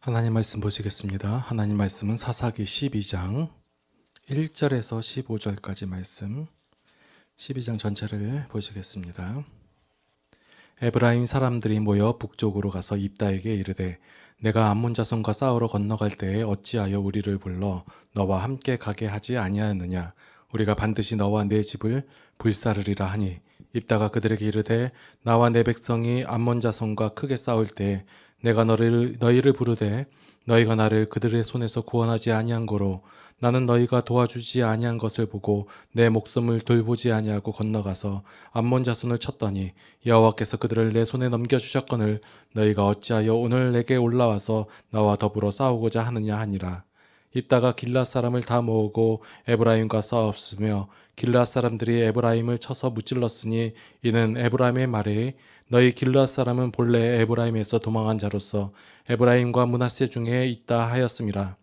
하나님 말씀 보시겠습니다. 하나님 말씀은 사사기 12장 1절에서 15절까지 말씀, 12장 전체를 보시겠습니다. 에브라임 사람들이 모여 북쪽으로 가서 입다에게 이르되 내가 암몬 자손과 싸우러 건너갈 때에 어찌하여 우리를 불러 너와 함께 가게 하지 아니하였느냐. 우리가 반드시 너와 내 집을 불사르리라 하니 입다가 그들에게 이르되 나와 내 백성이 암몬 자손과 크게 싸울 때 내가 너희를 부르되 너희가 나를 그들의 손에서 구원하지 아니한 고로 나는 너희가 도와주지 아니한 것을 보고 내 목숨을 돌보지 아니하고 건너가서 암몬 자손을 쳤더니 여호와께서 그들을 내 손에 넘겨주셨거늘 너희가 어찌하여 오늘 내게 올라와서 나와 더불어 싸우고자 하느냐 하니라. 입다가 길앗 사람을 다 모으고 에브라임과 싸웠으며 길앗 사람들이 에브라임을 쳐서 무찔렀으니 이는 에브라임의 말이 너희 길앗 사람은 본래 에브라임에서 도망한 자로서 에브라임과 므낫세 중에 있다 하였음이라.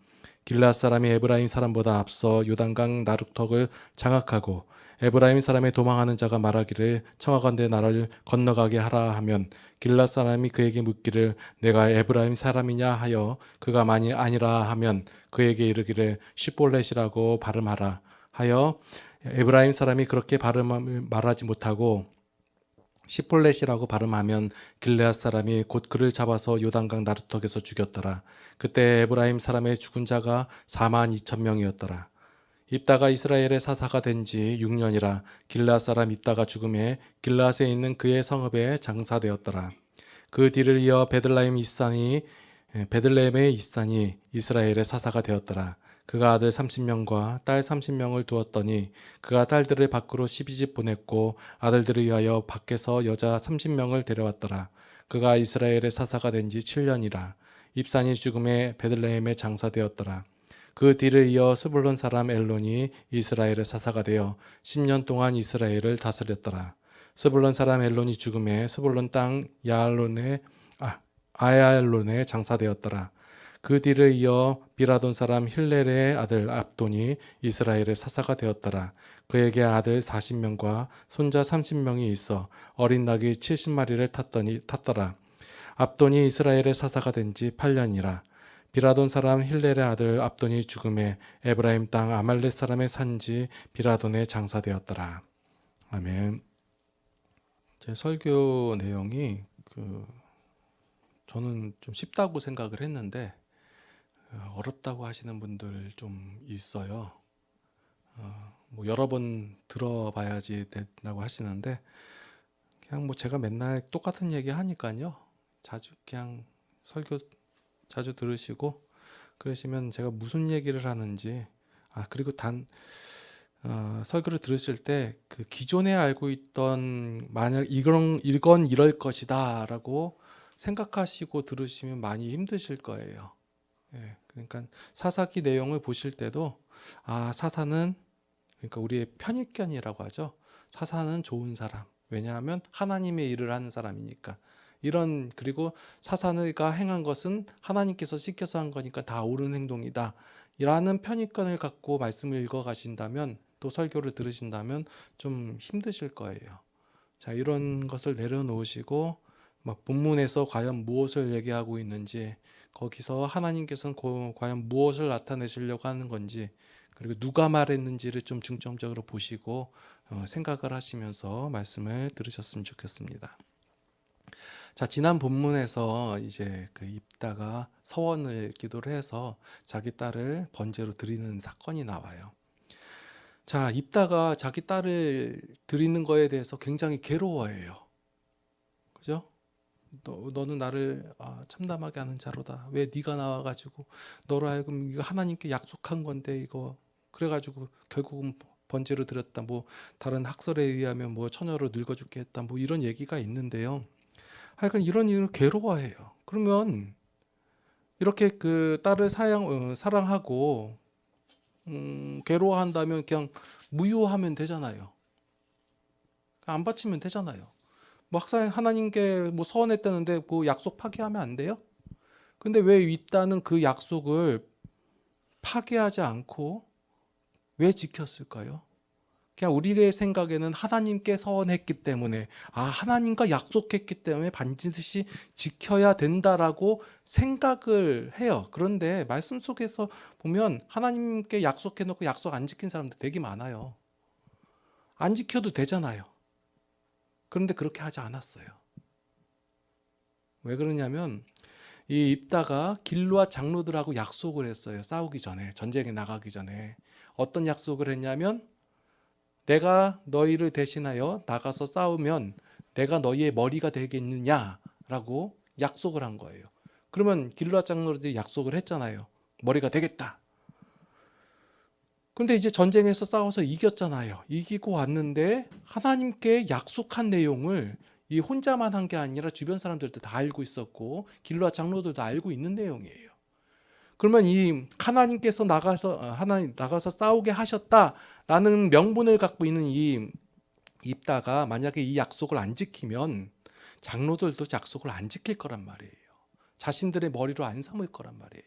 길앗 사람이 에브라임 사람보다 앞서 요단강 나루턱을 장악하고 에브라임 사람의 도망하는 자가 말하기를 청하건대 나를 건너가게 하라 하면 길앗 사람이 그에게 묻기를 내가 에브라임 사람이냐 하여 그가 만일 아니라 하면 그에게 이르기를 시볼렛이라고 발음하라 하여 에브라임 사람이 그렇게 발음을 말하지 못하고 시폴렛이라고 발음하면 길르앗 사람이 곧 그를 잡아서 요단강 나루턱에서 죽였더라. 그때 에브라임 사람의 죽은 자가 4만 2천 명이었더라. 입다가 이스라엘의 사사가 된 지 6년이라 길르앗 사람 입다가 죽음에 길르앗에 있는 그의 성읍에 장사되었더라. 그 뒤를 이어 베들레헴의 입산이 이스라엘의 사사가 되었더라. 그가 아들 30명과 딸 30명을 두었더니 그가 딸들을 밖으로 12집 보냈고 아들들을 위하여 밖에서 여자 30명을 데려왔더라. 그가 이스라엘의 사사가 된 지 7년이라. 입산이 죽음에 베들레헴에 장사되었더라. 그 뒤를 이어 스불론 사람 엘론이 이스라엘의 사사가 되어 10년 동안 이스라엘을 다스렸더라. 스불론 사람 엘론이 죽음에 스불론 땅 아얄론에 장사되었더라. 그 뒤를 이어 비라돈 사람 힐렐의 아들 압돈이 이스라엘의 사사가 되었더라. 그에게 아들 40명과 손자 30명이 있어 어린 낙이 70마리를 탔더라. 압돈이 이스라엘의 사사가 된 지 8년이라. 비라돈 사람 힐렐의 아들 압돈이 죽음에 에브라임 땅 아말렉 사람의 산지 비라돈에 장사되었더라. 아멘. 제 설교 내용이 저는 좀 쉽다고 생각을 했는데 어렵다고 하시는 분들 좀 있어요. 뭐 여러 번 들어봐야지 된다고 하시는데 그냥 뭐 제가 맨날 똑같은 얘기 하니까요. 그냥 설교 자주 들으시고 그러시면 제가 무슨 얘기를 하는지 그리고 설교를 들으실 때 그 기존에 알고 있던 만약 이건 이럴 것이다 라고 생각하시고 들으시면 많이 힘드실 거예요. 예, 그러니까 사사기 내용을 보실 때도 사사는 그러니까 우리의 편익견이라고 하죠. 사사는 좋은 사람. 왜냐하면 하나님의 일을 하는 사람이니까. 그리고 사사가 행한 것은 하나님께서 시켜서 한 거니까 다 옳은 행동이다. 라는 편익견을 갖고 말씀을 읽어 가신다면 또 설교를 들으신다면 좀 힘드실 거예요. 자, 이런 것을 내려놓으시고 막 본문에서 과연 무엇을 얘기하고 있는지 거기서 하나님께서는 과연 무엇을 나타내시려고 하는 건지 그리고 누가 말했는지를 좀 중점적으로 보시고 생각을 하시면서 말씀을 들으셨으면 좋겠습니다. 자, 지난 본문에서 이제 그 입다가 서원을 기도를 해서 자기 딸을 번제로 드리는 사건이 나와요. 자, 입다가 자기 딸을 드리는 거에 대해서 굉장히 괴로워해요. 그죠? 너는 나를 참담하게 하는 자로다. 왜 네가 나와가지고 너로 하여금 이거 하나님께 약속한 건데 이거 그래가지고 결국은 번제로 드렸다. 뭐 다른 학설에 의하면 뭐 처녀로 늙어 죽게 했다. 뭐 이런 얘기가 있는데요. 하여간 이런 일을 괴로워해요. 그러면 이렇게 그 딸을 사랑하고 괴로워한다면 그냥 무효하면 되잖아요. 안 바치면 되잖아요. 뭐 하나님께 뭐 서원했다는데 그 약속 파기하면 안 돼요? 근데 왜 있다는 그 약속을 파기하지 않고 왜 지켰을까요? 그냥 우리의 생각에는 하나님께 서원했기 때문에, 하나님과 약속했기 때문에 반드시 지켜야 된다라고 생각을 해요. 그런데 말씀 속에서 보면 하나님께 약속해놓고 약속 안 지킨 사람들 되게 많아요. 안 지켜도 되잖아요. 그런데 그렇게 하지 않았어요. 왜 그러냐면 이 입다가 길르앗 장로들하고 약속을 했어요. 싸우기 전에, 전쟁에 나가기 전에. 어떤 약속을 했냐면, 내가 너희를 대신하여 나가서 싸우면 내가 너희의 머리가 되겠느냐라고 약속을 한 거예요. 그러면 길르앗 장로들이 약속을 했잖아요. 머리가 되겠다. 근데 이제 전쟁에서 싸워서 이겼잖아요. 이기고 왔는데 하나님께 약속한 내용을 이 혼자만 한 게 아니라 주변 사람들도 다 알고 있었고 길르앗 장로들도 알고 있는 내용이에요. 그러면 이 하나님께서 나가서 싸우게 하셨다라는 명분을 갖고 있는 이 입다가 만약에 이 약속을 안 지키면 장로들도 약속을 안 지킬 거란 말이에요. 자신들의 머리로 안 삼을 거란 말이에요.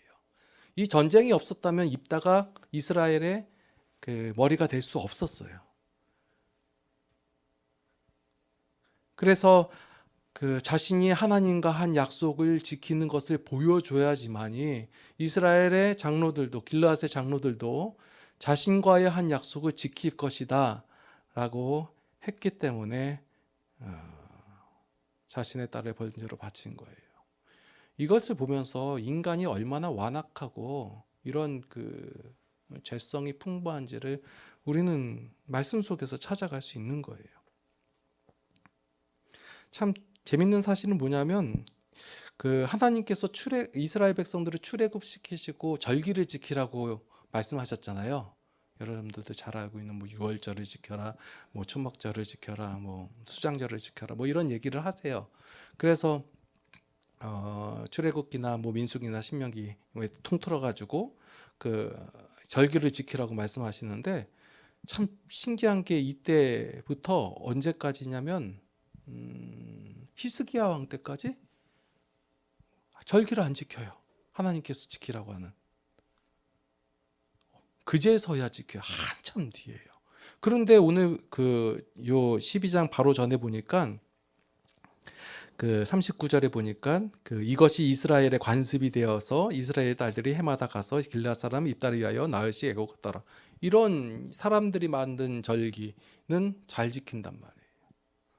이 전쟁이 없었다면 입다가 이스라엘의 그 머리가 될 수 없었어요. 그래서 그 자신이 하나님과 한 약속을 지키는 것을 보여줘야지만이 이스라엘의 장로들도, 길르앗의 장로들도 자신과의 한 약속을 지킬 것이다 라고 했기 때문에 자신의 딸을 번제로 바친 거예요. 이것을 보면서 인간이 얼마나 완악하고 이런 그 죄성이 풍부한지를 우리는 말씀 속에서 찾아갈 수 있는 거예요. 참 재밌는 사실은 뭐냐면 그 하나님께서 이스라엘 백성들을 출애굽시키시고 절기를 지키라고 말씀하셨잖아요. 여러분들도 잘 알고 있는 뭐 유월절을 지켜라, 뭐 초막절을 지켜라, 뭐 수장절을 지켜라, 뭐 이런 얘기를 하세요. 그래서 출애굽기나 뭐 민수기나 신명기 통틀어 가지고 그 절기를 지키라고 말씀하시는데 참 신기한 게 이때부터 언제까지냐면 히스기야 왕 때까지 절기를 안 지켜요. 하나님께서 지키라고 하는. 그제서야 지켜요. 한참 뒤에요. 그런데 오늘 요 12장 바로 전에 보니까 그 39절에 보니까 이것이 이스라엘의 관습이 되어서 이스라엘 딸들이 해마다 가서 길르앗 사람 입다를 위하여 나흘씩 애곡하더라. 이런 사람들이 만든 절기는 잘 지킨단 말이에요.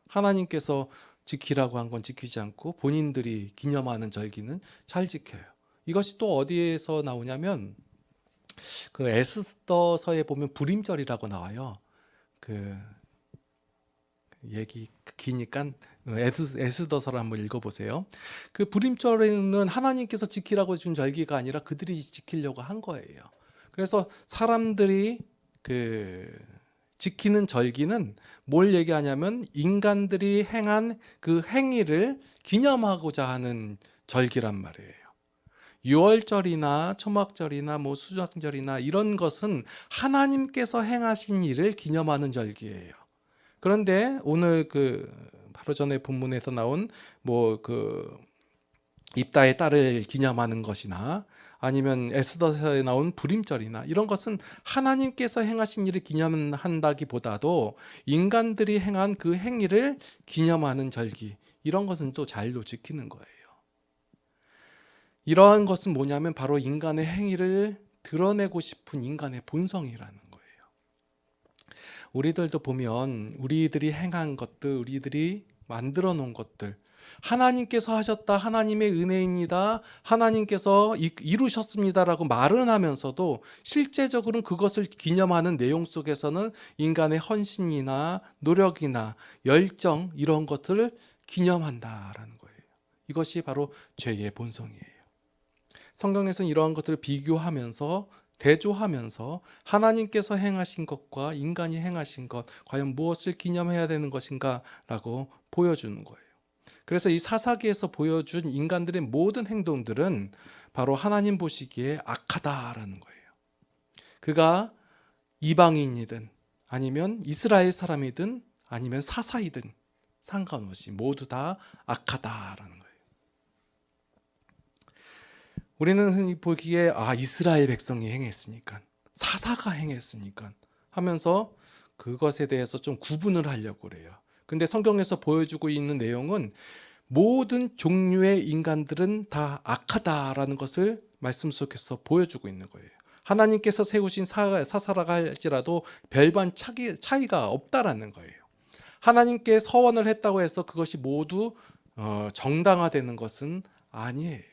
하나님께서 지키라고 한 건 지키지 않고 본인들이 기념하는 절기는 잘 지켜요. 이것이 또 어디에서 나오냐면 그 에스더서에 보면 불임절이라고 나와요. 그 얘기 기니까 에스더서를 한번 읽어보세요. 그 불임절에는 하나님께서 지키라고 준 절기가 아니라 그들이 지키려고 한 거예요. 그래서 사람들이 그 지키는 절기는 뭘 얘기하냐면 인간들이 행한 그 행위를 기념하고자 하는 절기란 말이에요. 유월절이나 초막절이나 뭐 수장절이나 이런 것은 하나님께서 행하신 일을 기념하는 절기예요. 그런데 오늘 그 바로 전에 본문에서 나온 뭐 그 입다의 딸을 기념하는 것이나 아니면 에스더서에 나온 불임절이나 이런 것은 하나님께서 행하신 일을 기념한다기보다도 인간들이 행한 그 행위를 기념하는 절기, 이런 것은 또 잘로 지키는 거예요. 이러한 것은 뭐냐면 바로 인간의 행위를 드러내고 싶은 인간의 본성이라는 거예요. 우리들도 보면 우리들이 행한 것들, 우리들이 만들어 놓은 것들, 하나님께서 하셨다, 하나님의 은혜입니다, 하나님께서 이루셨습니다라고 말은 하면서도 실제적으로는 그것을 기념하는 내용 속에서는 인간의 헌신이나 노력이나 열정, 이런 것들을 기념한다라는 거예요. 이것이 바로 죄의 본성이에요. 성경에서는 이러한 것들을 비교하면서 대조하면서 하나님께서 행하신 것과 인간이 행하신 것, 과연 무엇을 기념해야 되는 것인가 라고 보여주는 거예요. 그래서 이 사사기에서 보여준 인간들의 모든 행동들은 바로 하나님 보시기에 악하다라는 거예요. 그가 이방인이든 아니면 이스라엘 사람이든 아니면 사사이든 상관없이 모두 다 악하다라는 거예요. 우리는 흔히 보기에 이스라엘 백성이 행했으니까, 사사가 행했으니까 하면서 그것에 대해서 좀 구분을 하려고 그래요. 근데 성경에서 보여주고 있는 내용은 모든 종류의 인간들은 다 악하다라는 것을 말씀 속에서 보여주고 있는 거예요. 하나님께서 세우신 사사라가 할지라도 별반 차이가 없다라는 거예요. 하나님께 서원을 했다고 해서 그것이 모두 정당화되는 것은 아니에요.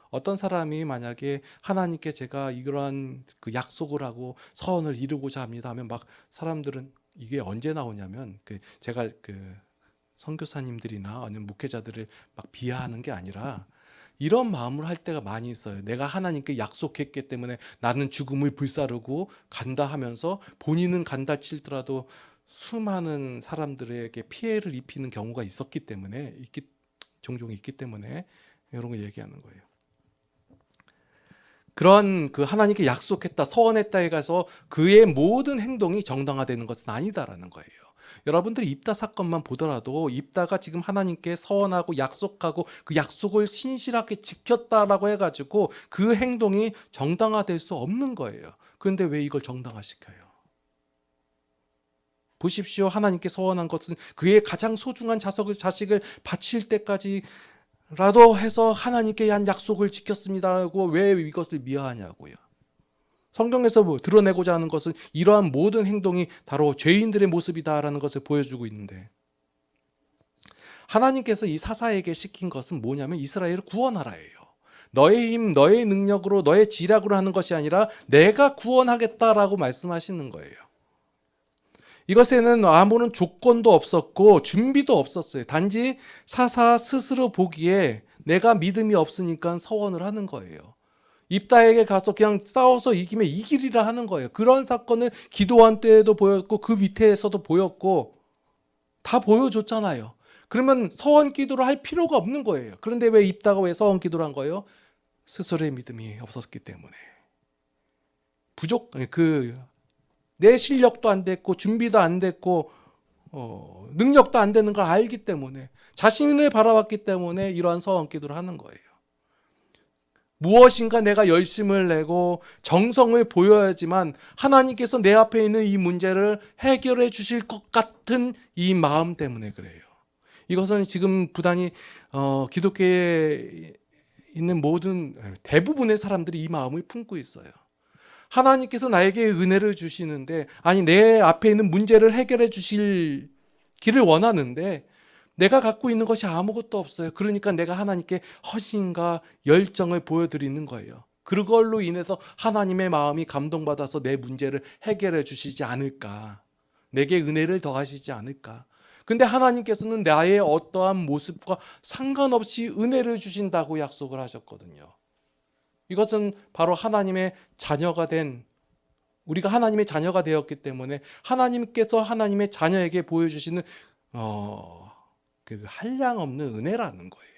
어떤 사람이 만약에 하나님께 제가 이러한 그 약속을 하고 서원을 이루고자 합니다 하면 막 사람들은 이게 언제 나오냐면 제가 선교사님들이나 아니면 목회자들을 막 비하하는 게 아니라 이런 마음을 할 때가 많이 있어요. 내가 하나님께 약속했기 때문에 나는 죽음을 불사르고 간다 하면서 본인은 간다 칠더라도 수많은 사람들에게 피해를 입히는 경우가 있었기 때문에 종종 있기 때문에 이런 거 얘기하는 거예요. 그런 하나님께 약속했다, 서원했다에 가서 그의 모든 행동이 정당화되는 것은 아니다라는 거예요. 여러분들이 입다 사건만 보더라도 입다가 지금 하나님께 서원하고 약속하고 그 약속을 신실하게 지켰다라고 해가지고 그 행동이 정당화될 수 없는 거예요. 그런데 왜 이걸 정당화시켜요? 보십시오. 하나님께 서원한 것은 그의 가장 소중한 자식을 바칠 때까지 라도 해서 하나님께 한 약속을 지켰습니다라고 왜 이것을 미화하냐고요. 성경에서 드러내고자 하는 것은 이러한 모든 행동이 바로 죄인들의 모습이다라는 것을 보여주고 있는데, 하나님께서 이 사사에게 시킨 것은 뭐냐면 이스라엘을 구원하라예요. 너의 힘, 너의 능력으로, 너의 지략으로 하는 것이 아니라 내가 구원하겠다라고 말씀하시는 거예요. 이것에는 아무런 조건도 없었고 준비도 없었어요. 단지 사사 스스로 보기에 내가 믿음이 없으니까 서원을 하는 거예요. 입다에게 가서 그냥 싸워서 이기면 이기리라 하는 거예요. 그런 사건을 기도원 때에도 보였고 그 밑에서도 보였고 다 보여줬잖아요. 그러면 서원 기도를 할 필요가 없는 거예요. 그런데 왜 입다가 왜 서원 기도를 한 거예요? 스스로의 믿음이 없었기 때문에. 내 실력도 안 됐고 준비도 안 됐고 능력도 안 되는 걸 알기 때문에, 자신을 바라봤기 때문에 이러한 서원 기도를 하는 거예요. 무엇인가 내가 열심을 내고 정성을 보여야지만 하나님께서 내 앞에 있는 이 문제를 해결해 주실 것 같은 이 마음 때문에 그래요. 이것은 지금 부단히 기독교에 있는 대부분의 사람들이 이 마음을 품고 있어요. 하나님께서 나에게 은혜를 주시는데, 아니 내 앞에 있는 문제를 해결해 주실 길을 원하는데 내가 갖고 있는 것이 아무것도 없어요. 그러니까 내가 하나님께 허신과 열정을 보여드리는 거예요. 그걸로 인해서 하나님의 마음이 감동받아서 내 문제를 해결해 주시지 않을까, 내게 은혜를 더하시지 않을까. 근데 하나님께서는 나의 어떠한 모습과 상관없이 은혜를 주신다고 약속을 하셨거든요. 이것은 바로 하나님의 자녀가 된, 우리가 하나님의 자녀가 되었기 때문에 하나님께서 하나님의 자녀에게 보여주시는 한량없는 은혜라는 거예요.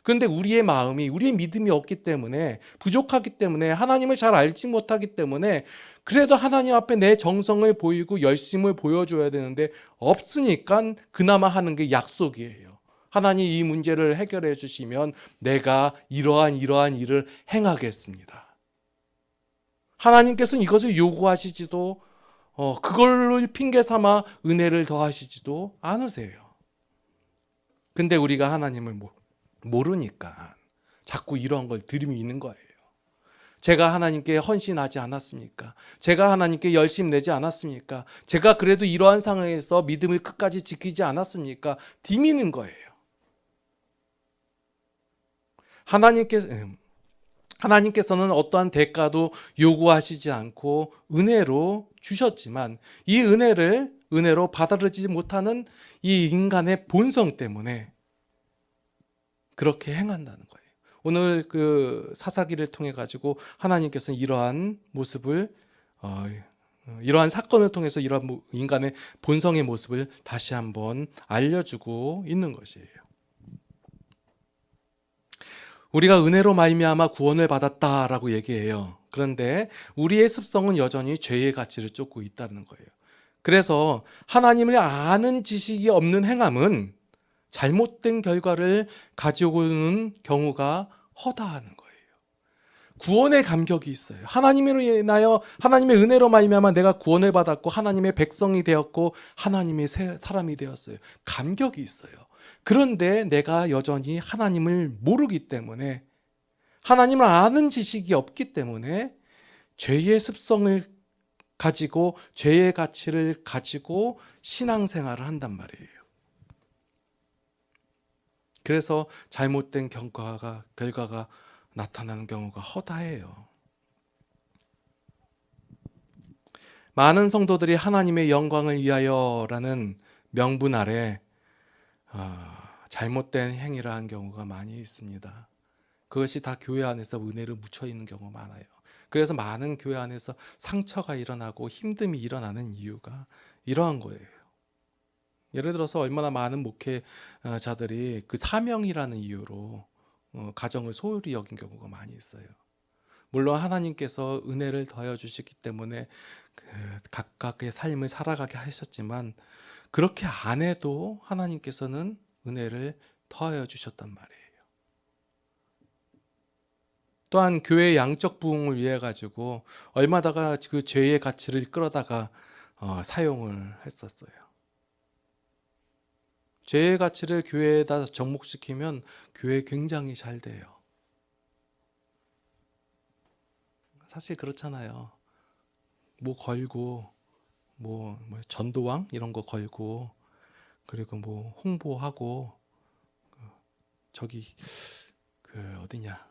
그런데 우리의 마음이, 우리의 믿음이 없기 때문에, 부족하기 때문에, 하나님을 잘 알지 못하기 때문에 그래도 하나님 앞에 내 정성을 보이고 열심을 보여줘야 되는데 없으니까 그나마 하는 게 약속이에요. 하나님 이 문제를 해결해 주시면 내가 이러한 일을 행하겠습니다. 하나님께서는 이것을 요구하시지도 그걸 핑계 삼아 은혜를 더하시지도 않으세요. 근데 우리가 하나님을 모르니까 자꾸 이런 걸 들이미는 거예요. 제가 하나님께 헌신하지 않았습니까? 제가 하나님께 열심 내지 않았습니까? 제가 그래도 이러한 상황에서 믿음을 끝까지 지키지 않았습니까? 디미는 거예요. 하나님께서는 어떠한 대가도 요구하시지 않고 은혜로 주셨지만 이 은혜로 받아들이지 못하는 이 인간의 본성 때문에 그렇게 행한다는 거예요. 오늘 사사기를 통해 가지고 하나님께서는 이러한 모습을, 이러한 사건을 통해서 이러한 인간의 본성의 모습을 다시 한번 알려주고 있는 것이에요. 우리가 은혜로 말미암아 구원을 받았다라고 얘기해요. 그런데 우리의 습성은 여전히 죄의 가치를 쫓고 있다는 거예요. 그래서 하나님을 아는 지식이 없는 행함은 잘못된 결과를 가지고 오는 경우가 허다하는 거예요. 구원의 감격이 있어요. 하나님으로 인하여 하나님의 은혜로 말미암아 내가 구원을 받았고 하나님의 백성이 되었고 하나님의 새 사람이 되었어요. 감격이 있어요. 그런데 내가 여전히 하나님을 모르기 때문에, 하나님을 아는 지식이 없기 때문에 죄의 습성을 가지고 죄의 가치를 가지고 신앙생활을 한단 말이에요. 그래서 잘못된 결과가 나타나는 경우가 허다해요. 많은 성도들이 하나님의 영광을 위하여라는 명분 아래 잘못된 행위를 한 경우가 많이 있습니다. 그것이 다 교회 안에서 은혜를 묻혀 있는 경우가 많아요. 그래서 많은 교회 안에서 상처가 일어나고 힘듦이 일어나는 이유가 이러한 거예요. 예를 들어서 얼마나 많은 목회자들이 그 사명이라는 이유로 가정을 소홀히 여긴 경우가 많이 있어요. 물론 하나님께서 은혜를 더해 주시기 때문에 각각의 삶을 살아가게 하셨지만, 그렇게 안 해도 하나님께서는 은혜를 더하여 주셨단 말이에요. 또한 교회의 양적 부흥을 위해 가지고 얼마다가 그 죄의 가치를 끌어다가 사용을 했었어요. 죄의 가치를 교회에다 접목시키면 교회 굉장히 잘 돼요. 사실 그렇잖아요. 뭐 걸고 뭐 전도왕 이런 거 걸고, 그리고 뭐 홍보하고, 저기 어디냐,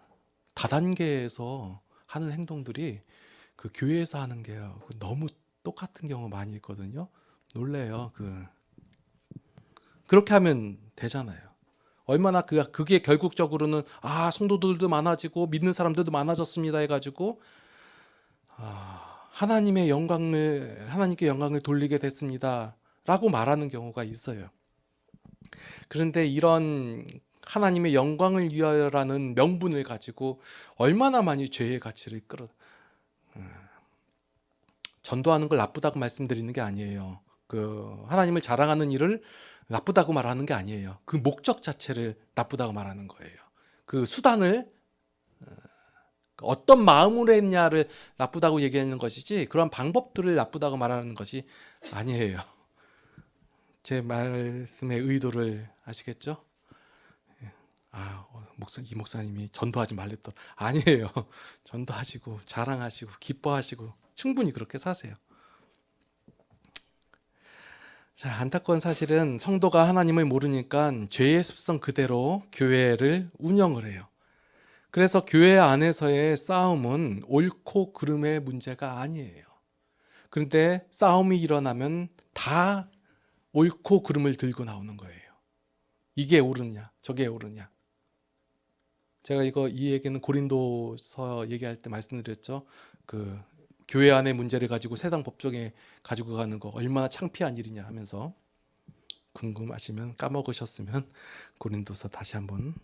다단계에서 하는 행동들이 그 교회에서 하는 게 너무 똑같은 경우 많이 있거든요. 놀래요. 그렇게 하면 되잖아요. 얼마나 그게 결국적으로는 성도들도 많아지고 믿는 사람들도 많아졌습니다 해가지고 하나님께 영광을 돌리게 됐습니다 라고 말하는 경우가 있어요. 그런데 이런 하나님의 영광을 위하여라는 명분을 가지고 얼마나 많이 죄의 가치를 전도하는 걸 나쁘다고 말씀드리는 게 아니에요. 하나님을 자랑하는 일을 나쁘다고 말하는 게 아니에요. 그 목적 자체를 나쁘다고 말하는 거예요. 그 수단을 어떤 마음으로 했냐를 나쁘다고 얘기하는 것이지, 그런 방법들을 나쁘다고 말하는 것이 아니에요. 제 말씀의 의도를 아시겠죠? 이 목사님이 전도하지 말랬던, 아니에요. 전도하시고 자랑하시고 기뻐하시고 충분히 그렇게 사세요. 자, 안타까운 사실은 성도가 하나님을 모르니까 죄의 습성 그대로 교회를 운영을 해요. 그래서 교회 안에서의 싸움은 옳고 그름의 문제가 아니에요. 그런데 싸움이 일어나면 다 옳고 그름을 들고 나오는 거예요. 이게 옳으냐, 저게 옳으냐. 제가 이 얘기는 고린도서 얘기할 때 말씀드렸죠. 교회 안의 문제를 가지고 세상 법정에 가지고 가는 거 얼마나 창피한 일이냐 하면서, 궁금하시면 까먹으셨으면 고린도서 다시 한번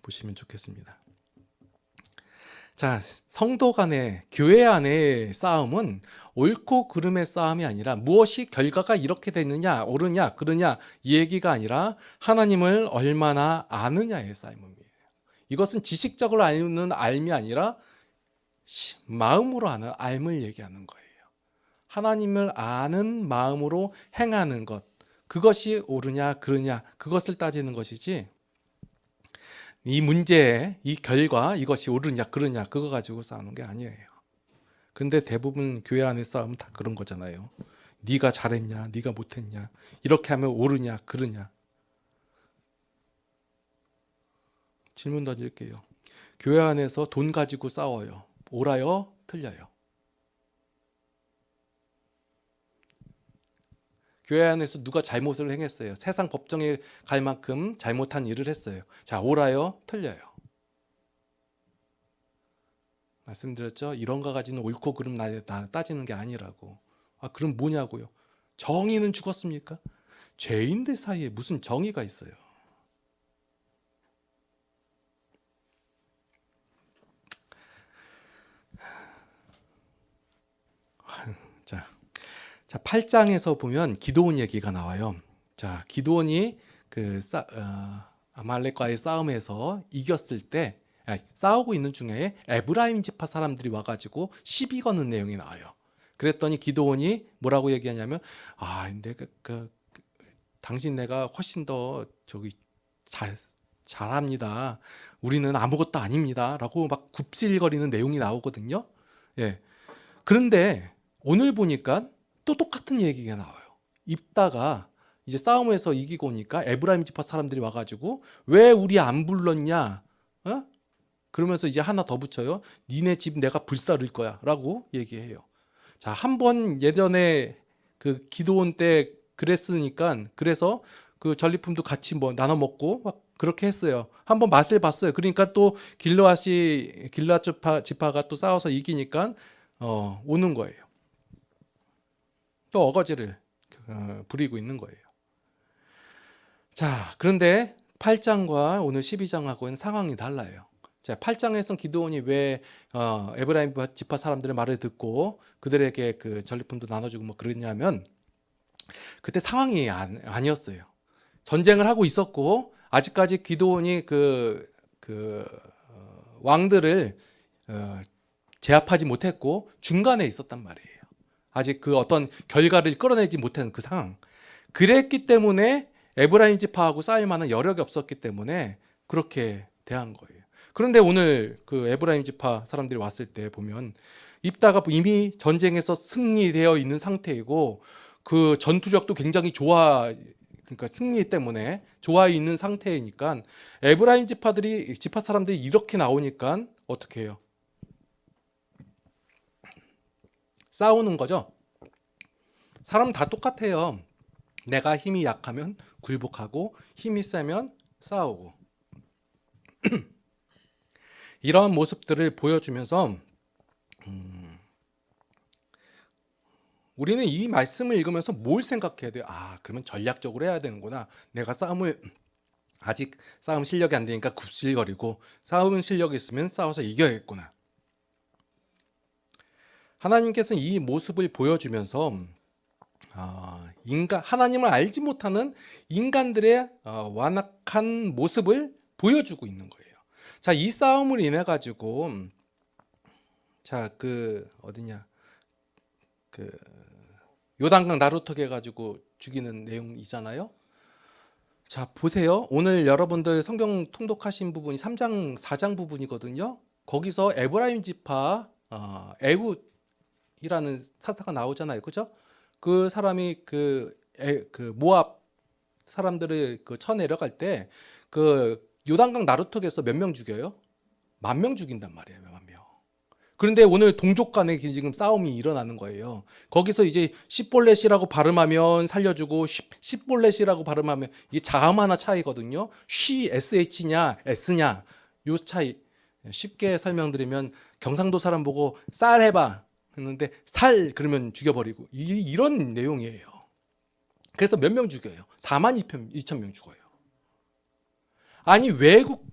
보시면 좋겠습니다. 자, 성도 간의 교회 안의 싸움은 옳고 그름의 싸움이 아니라 무엇이 결과가 이렇게 되느냐, 옳으냐, 그르냐 이 얘기가 아니라 하나님을 얼마나 아느냐의 싸움입니다. 이것은 지식적으로 아는 알미 아니라 마음으로 아는 알을 얘기하는 거예요. 하나님을 아는 마음으로 행하는 것, 그것이 옳으냐 그르냐 그것을 따지는 것이지, 이 문제의 이 결과, 이것이 옳으냐 그르냐 그거 가지고 싸우는 게 아니에요. 그런데 대부분 교회 안의 싸움은 다 그런 거잖아요. 네가 잘했냐, 네가 못했냐, 이렇게 하면 옳으냐 그르냐. 질문 던질게요. 교회 안에서 돈 가지고 싸워요. 옳아요? 틀려요? 교회 안에서 누가 잘못을 행했어요. 세상 법정에 갈 만큼 잘못한 일을 했어요. 자, 옳아요? 틀려요? 말씀드렸죠? 이런 거 가지고는 옳고 그름 따지는 게 아니라고. 그럼 뭐냐고요? 정의는 죽었습니까? 죄인들 사이에 무슨 정의가 있어요? 자, 8장에서 보면 기드온 얘기가 나와요. 자, 기드온이 아말렉과의 싸움에서 이겼을 때, 싸우고 있는 중에 에브라임 지파 사람들이 와가지고 시비 거는 내용이 나와요. 그랬더니 기드온이 뭐라고 얘기하냐면 내가 당신 내가 훨씬 더 잘합니다. 우리는 아무것도 아닙니다라고 막 굽실거리는 내용이 나오거든요. 예. 그런데 오늘 보니까 또 똑같은 얘기가 나와요. 입다가 이제 싸움에서 이기고 오니까 에브라임 지파 사람들이 와가지고 왜 우리 안 불렀냐? 그러면서 이제 하나 더 붙여요. 니네 집 내가 불사를 거야라고 얘기해요. 자, 한번 예전에 그 기드온 때 그랬으니까 그래서 그 전리품도 같이 뭐 나눠 먹고 막 그렇게 했어요. 한번 맛을 봤어요. 그러니까 또 길르앗 지파가 또 싸워서 이기니까 오는 거예요. 또 어거지를 부리고 있는 거예요. 자, 그런데 8장과 오늘 12장하고는 상황이 달라요. 자, 8장에서는 기드온이 왜 에브라임 지파 사람들의 말을 듣고 그들에게 그 전리품도 나눠주고 뭐 그러냐면 그때 상황이 아니었어요. 전쟁을 하고 있었고 아직까지 기드온이 왕들을 제압하지 못했고 중간에 있었단 말이에요. 아직 그 어떤 결과를 끌어내지 못한 그 상황. 그랬기 때문에 에브라임 지파하고 싸울 만한 여력이 없었기 때문에 그렇게 대한 거예요. 그런데 오늘 그 에브라임 지파 사람들이 왔을 때 보면 입다가 이미 전쟁에서 승리되어 있는 상태이고 그 전투력도 굉장히 그러니까 승리 때문에 좋아 있는 상태이니까 에브라임 지파 사람들이 이렇게 나오니까 어떻게 해요? 싸우는 거죠. 사람 다 똑같아요. 내가 힘이 약하면 굴복하고 힘이 세면 싸우고 이러한 모습들을 보여주면서 우리는 이 말씀을 읽으면서 뭘 생각해야 돼요? 그러면 전략적으로 해야 되는구나. 내가 아직 싸움 실력이 안 되니까 굽실거리고 싸움 실력이 있으면 싸워서 이겨야겠구나. 하나님께서는 이 모습을 보여주면서 하나님을 알지 못하는 인간들의 완악한 모습을 보여주고 있는 거예요. 자, 이 싸움을 인해 가지고 요단강 나루터기 해가지고 죽이는 내용이잖아요. 자, 보세요. 오늘 여러분들 성경 통독하신 부분이 3장 4장 부분이거든요. 거기서 에브라임 지파 에훗이라는 사사가 나오잖아요. 그죠? 그 사람이 모압 사람들을 쳐 내려갈 때 그 요단강 나루터기에서 몇 명 죽여요? 10,000명 죽인단 말이에요. 10,000명. 그런데 오늘 동족 간에 지금 싸움이 일어나는 거예요. 거기서 이제 시볼렛이라고 발음하면 살려주고 시볼렛이라고 발음하면 이게 자음 하나 차이거든요. SH냐 S냐 요 차이. 쉽게 설명드리면 경상도 사람 보고 쌀 해봐 했는데 살 그러면 죽여버리고 이런 내용이에요. 그래서 몇 명 죽여요? 42,000명 죽어요. 아니 외국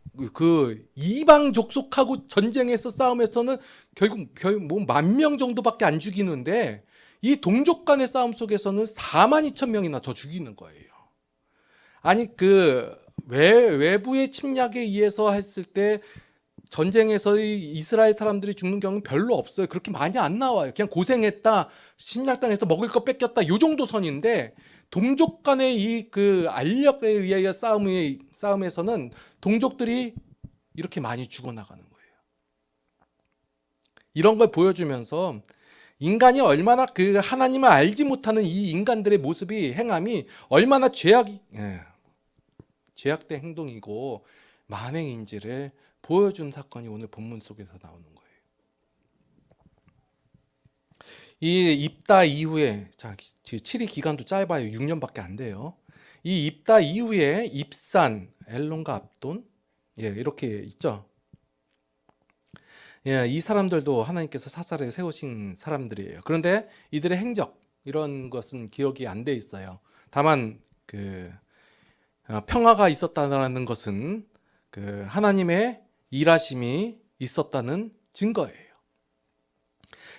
이방 족속하고 전쟁에서 싸움에서는 결국 뭐 10,000명 정도밖에 안 죽이는데 이 동족 간의 싸움 속에서는 42,000명이나 더 죽이는 거예요. 아니 외부의 침략에 의해서 했을 때 전쟁에서 이스라엘 사람들이 죽는 경우는 별로 없어요. 그렇게 많이 안 나와요. 그냥 고생했다, 침략당해서 먹을 거 뺏겼다 요 정도 선인데 동족 간의 알력에 의하여 싸움에서는 동족들이 이렇게 많이 죽어나가는 거예요. 이런 걸 보여주면서 인간이 얼마나 하나님을 알지 못하는 이 인간들의 행함이 얼마나 죄악된 행동이고 만행인지를 보여준 사건이 오늘 본문 속에서 나오는 거예요. 이 입다 이후에 7위 기간도 짧아요. 6년밖에 안 돼요. 이 입다 이후에 입산, 엘론과 압돈 이렇게 있죠. 이 사람들도 하나님께서 사사를 세우신 사람들이에요. 그런데 이들의 행적 이런 것은 기억이 안 돼 있어요. 다만 평화가 있었다는 것은 하나님의 일하심이 있었다는 증거예요.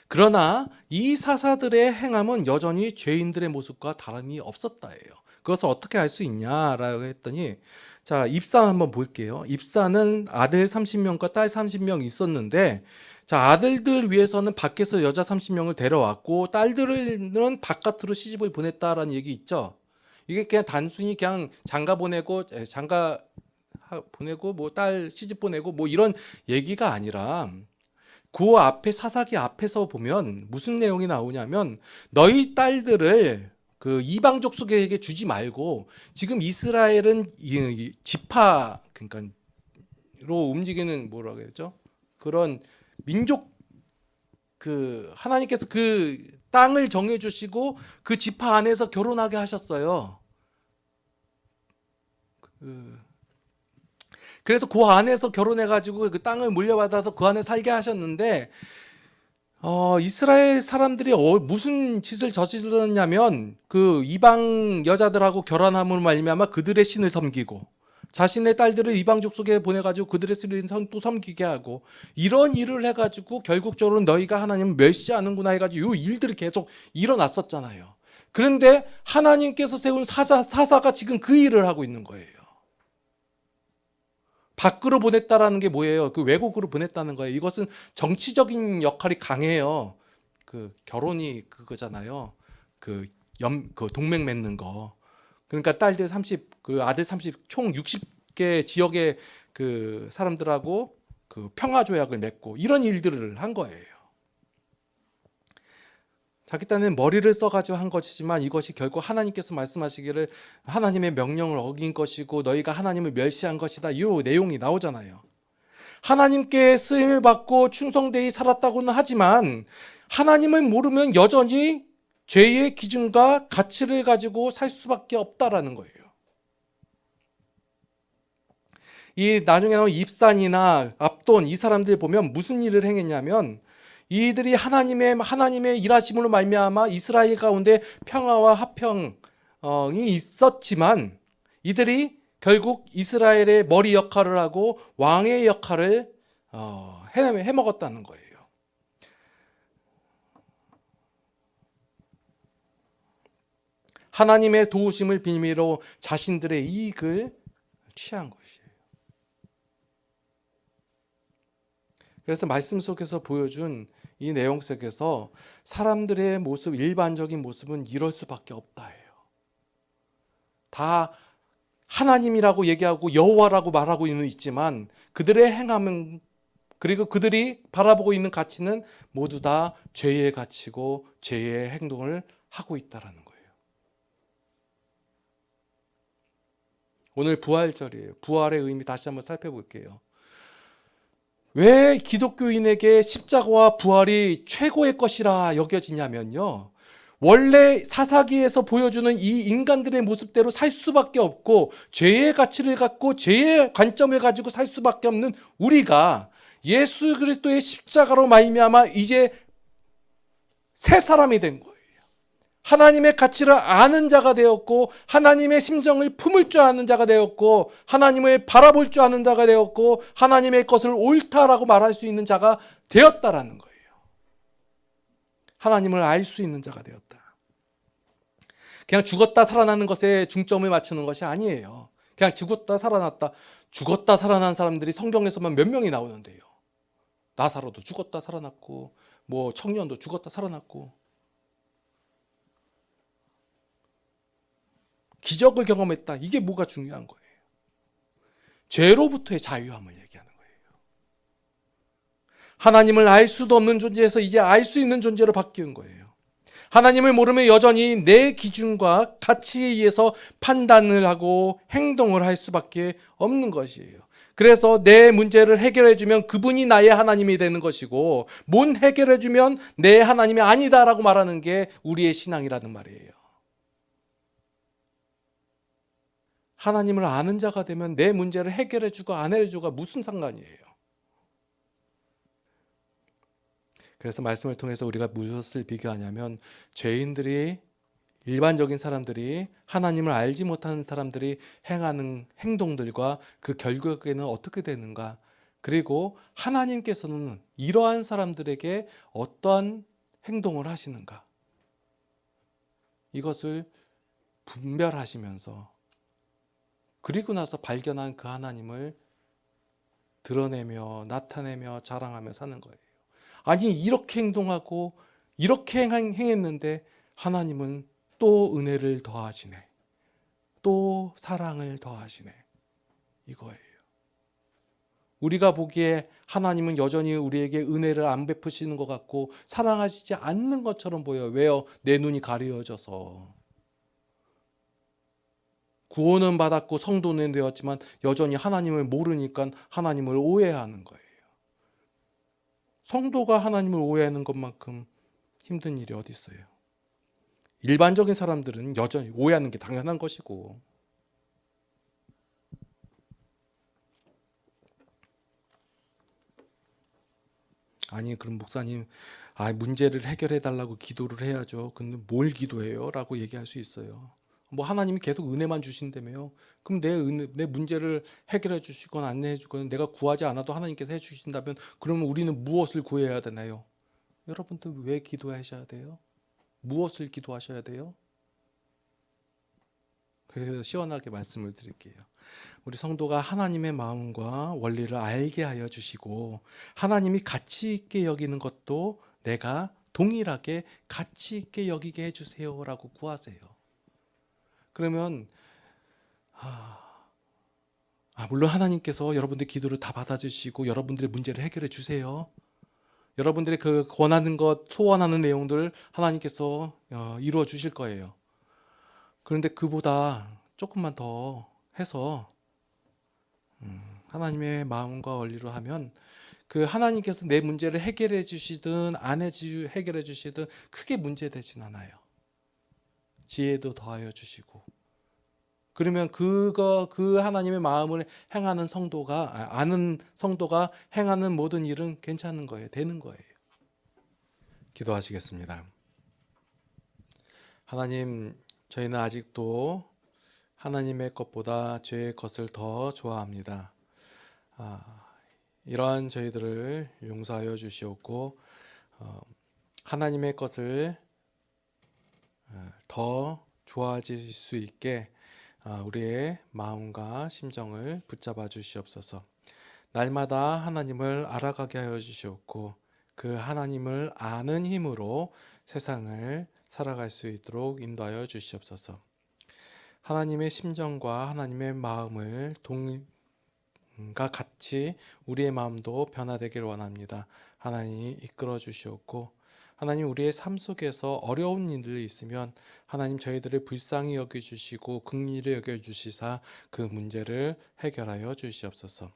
그러나 이 사사들의 행함은 여전히 죄인들의 모습과 다름이 없었다예요. 그것을 어떻게 알 수 있냐라고 했더니 자, 입사 한번 볼게요. 입사는 아들 30명과 딸 30명 있었는데, 자, 아들들 위해서는 밖에서 여자 30명을 데려왔고, 딸들은 바깥으로 시집을 보냈다라는 얘기 있죠. 이게 그냥 단순히 그냥 장가 보내고, 뭐 딸 시집 보내고 뭐 이런 얘기가 아니라, 그 앞에 사사기 앞에서 보면 무슨 내용이 나오냐면, 너희 딸들을 그 이방 족속에게 주지 말고, 지금 이스라엘은 지파 그러니까 로 움직이는 뭐라고 해야죠? 그런 민족, 그 하나님께서 그 땅을 정해 주시고 그 지파 안에서 결혼하게 하셨어요. 그래서 그 안에서 결혼해 가지고 그 땅을 물려받아서 그 안에 살게 하셨는데, 이스라엘 사람들이 무슨 짓을 저질렀냐면, 그 이방 여자들하고 결혼함으로 말미암아 그들의 신을 섬기고, 자신의 딸들을 이방 족속에 보내가지고 그들의 신을 또 섬기게 하고, 이런 일을 해가지고 결국적으로 너희가 하나님을 멸시하는구나 해가지고 이 일들이 계속 일어났었잖아요. 그런데 하나님께서 세운 사사가 지금 그 일을 하고 있는 거예요. 밖으로 보냈다라는 게 뭐예요? 그 외국으로 보냈다는 거예요. 이것은 정치적인 역할이 강해요. 그 결혼이 그거잖아요. 그 동맹 맺는 거. 그러니까 딸들 30, 그 아들 30, 총 60개 지역의 그 사람들하고 그 평화 조약을 맺고 이런 일들을 한 거예요. 자기 딴에는 머리를 써가지고 한 것이지만, 이것이 결국 하나님께서 말씀하시기를 하나님의 명령을 어긴 것이고 너희가 하나님을 멸시한 것이다, 이 내용이 나오잖아요. 하나님께 쓰임을 받고 충성되이 살았다고는 하지만 하나님을 모르면 여전히 죄의 기준과 가치를 가지고 살 수밖에 없다라는 거예요. 이 나중에 나온 입산이나 압돈, 이 사람들 보면 무슨 일을 행했냐면, 이들이 하나님의 일하심으로 말미암아 이스라엘 가운데 평화와 화평이 있었지만, 이들이 결국 이스라엘의 머리 역할을 하고 왕의 역할을 해먹었다는 거예요. 하나님의 도우심을 빌미로 자신들의 이익을 취한 것이에요. 그래서 말씀 속에서 보여준 이 내용 속에서 사람들의 모습, 일반적인 모습은 이럴 수밖에 없다 해요. 다 하나님이라고 얘기하고 여호와라고 말하고 있지만 그들의 행함은, 그리고 그들이 바라보고 있는 가치는 모두 다 죄의 가치고 죄의 행동을 하고 있다라는 거예요. 오늘 부활절이에요. 부활의 의미 다시 한번 살펴볼게요. 왜 기독교인에게 십자가와 부활이 최고의 것이라 여겨지냐면요, 원래 사사기에서 보여주는 이 인간들의 모습대로 살 수밖에 없고 죄의 가치를 갖고 죄의 관점을 가지고 살 수밖에 없는 우리가 예수 그리스도의 십자가로 말미암아 이제 새 사람이 된 거예요. 하나님의 가치를 아는 자가 되었고, 하나님의 심정을 품을 줄 아는 자가 되었고, 하나님을 바라볼 줄 아는 자가 되었고, 하나님의 것을 옳다라고 말할 수 있는 자가 되었다라는 거예요. 하나님을 알 수 있는 자가 되었다. 그냥 죽었다 살아나는 것에 중점을 맞추는 것이 아니에요. 그냥 죽었다 살아났다. 죽었다 살아난 사람들이 성경에서만 몇 명이 나오는데요. 나사로도 죽었다 살아났고, 뭐 청년도 죽었다 살아났고, 기적을 경험했다. 이게 뭐가 중요한 거예요? 죄로부터의 자유함을 얘기하는 거예요. 하나님을 알 수도 없는 존재에서 이제 알 수 있는 존재로 바뀌는 거예요. 하나님을 모르면 여전히 내 기준과 가치에 의해서 판단을 하고 행동을 할 수밖에 없는 것이에요. 그래서 내 문제를 해결해주면 그분이 나의 하나님이 되는 것이고, 못 해결해주면 내 하나님이 아니다라고 말하는 게 우리의 신앙이라는 말이에요. 하나님을 아는 자가 되면 내 문제를 해결해주고 안 해주고가 무슨 상관이에요. 그래서 말씀을 통해서 우리가 무엇을 비교하냐면, 죄인들이, 일반적인 사람들이, 하나님을 알지 못하는 사람들이 행하는 행동들과 그 결국에는 어떻게 되는가, 그리고 하나님께서는 이러한 사람들에게 어떠한 행동을 하시는가, 이것을 분별하시면서 그리고 나서 발견한 그 하나님을 드러내며 나타내며 자랑하며 사는 거예요. 아니 이렇게 행동하고 이렇게 행했는데 하나님은 또 은혜를 더하시네. 또 사랑을 더하시네. 이거예요. 우리가 보기에 하나님은 여전히 우리에게 은혜를 안 베푸시는 것 같고 사랑하시지 않는 것처럼 보여요. 왜요? 내 눈이 가려져서. 구원은 받았고 성도는 되었지만 여전히 하나님을 모르니까 하나님을 오해하는 거예요. 성도가 하나님을 오해하는 것만큼 힘든 일이 어디 있어요? 일반적인 사람들은 여전히 오해하는 게 당연한 것이고. 아니 그럼 목사님 문제를 해결해 달라고 기도를 해야죠. 근데 뭘 기도해요? 라고 얘기할 수 있어요. 뭐 하나님이 계속 은혜만 주신다며요. 그럼 내 문제를 해결해 주시거나 안내해 주거나 내가 구하지 않아도 하나님께서 해 주신다면 그러면 우리는 무엇을 구해야 되나요? 여러분들 왜 기도하셔야 돼요? 무엇을 기도하셔야 돼요? 그래서 시원하게 말씀을 드릴게요. 우리 성도가 하나님의 마음과 원리를 알게 하여 주시고 하나님이 가치 있게 여기는 것도 내가 동일하게 가치 있게 여기게 해주세요라고 구하세요. 그러면 물론 하나님께서 여러분들의 기도를 다 받아주시고 여러분들의 문제를 해결해 주세요. 여러분들의 그 권하는 것, 소원하는 내용들 하나님께서 이루어 주실 거예요. 그런데 그보다 조금만 더 해서 하나님의 마음과 원리로 하면 그 하나님께서 내 문제를 해결해 주시든 해결해 주시든 크게 문제되진 않아요. 지혜도 더하여 주시고 그러면 그 하나님의 마음을 행하는 성도가 아는 성도가 행하는 모든 일은 괜찮은 거예요. 되는 거예요. 기도하시겠습니다. 하나님, 저희는 아직도 하나님의 것보다 죄의 것을 더 좋아합니다. 이러한 저희들을 용서하여 주시옵고 하나님의 것을 더 좋아질 수 있게 우리의 마음과 심정을 붙잡아 주시옵소서. 날마다 하나님을 알아가게 하여 주시옵고 그 하나님을 아는 힘으로 세상을 살아갈 수 있도록 인도하여 주시옵소서. 하나님의 심정과 하나님의 마음을 같이 우리의 마음도 변화되기를 원합니다. 하나님 이끌어 주시옵고 하나님 우리의 삶 속에서 어려운 일들이 있으면 하나님 저희들을 불쌍히 여겨주시고 긍휼히 여겨주시사 그 문제를 해결하여 주시옵소서.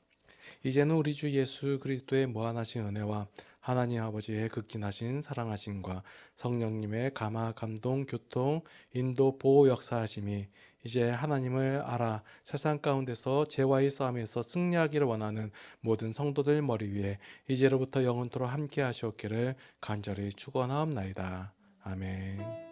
이제는 우리 주 예수 그리스도의 무한하신 은혜와 하나님 아버지의 극진하신 사랑하심과 성령님의 감화 감동 교통 인도 보호 역사하심이 이제 하나님을 알아 세상 가운데서 죄와의 싸움에서 승리하기를 원하는 모든 성도들 머리 위에 이제로부터 영원토록 함께 하시옵기를 간절히 축원하옵나이다. 아멘.